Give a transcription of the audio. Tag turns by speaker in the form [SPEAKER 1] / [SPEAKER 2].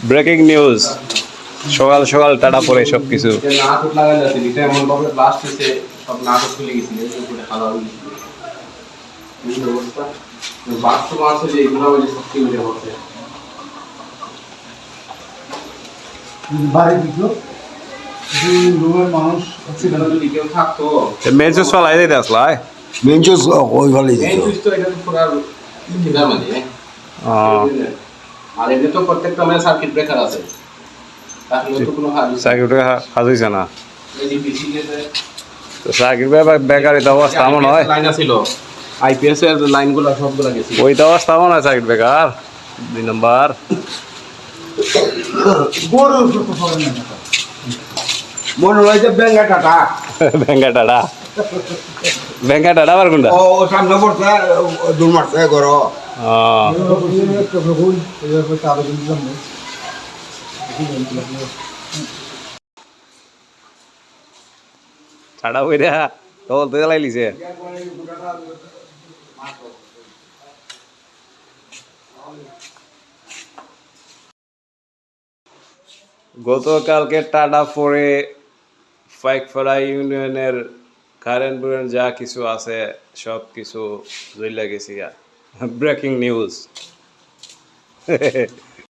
[SPEAKER 1] breaking news সকাল সকাল tata পড়ে সব কিছু
[SPEAKER 2] নাটক লাগাই যাচ্ছে এটা এমন ভাবে ব্লাস্ট হয়েছে সব নাটক খুলে গেছিল খাওয়া অবস্থা বাস্তব আছে যে এগুলো সত্যি উঠে হচ্ছে
[SPEAKER 3] বাড়ি দিত রুমের মানুষ ছিল
[SPEAKER 2] যদি কেউ থাকতো
[SPEAKER 1] মেন চুজ ফলাই দিতে আসলাই
[SPEAKER 4] বেঞ্চস ওই ভালোই
[SPEAKER 2] এই সুস্থ এটা পুরো কিনা মানে আর এমনি তো প্রত্যেকটা মানে সার্কিট ব্রেকার আছে তাহলে তো কোনো হাল
[SPEAKER 1] সার্কিট কাজ হয়েছে না
[SPEAKER 2] এই যে পিসি গেছে
[SPEAKER 1] তো সার্কিট বেকারিত অবস্থা এমন হয়
[SPEAKER 2] লাইন ছিল আইপিএস এর লাইনগুলো সবগুলো গেছে
[SPEAKER 1] ওই তো অবস্থা এমন হয় সার্কিট বেকার 2 নম্বর
[SPEAKER 3] বড় তো সবাই না
[SPEAKER 4] মনে হয় যে বেঙ্গা টাটা
[SPEAKER 1] ব্যাঙ্গা টাটা ব্যাঙ্গা টাটা আবার কোনটা
[SPEAKER 4] ও সামনে পড়ছে দূর মারছে ঘর
[SPEAKER 3] একটা ভুল এভাবে কারো দিলাম না
[SPEAKER 1] টাটা কইরা তো বলতে লাইলিছে গতকালকে টাটা পরে পাইকপাড়া ইউনিয়নের কারেন্ট বুরেন্ট যা কিছু আছে সব কিছু জইলা গেছি ব্রেকিং নিউজ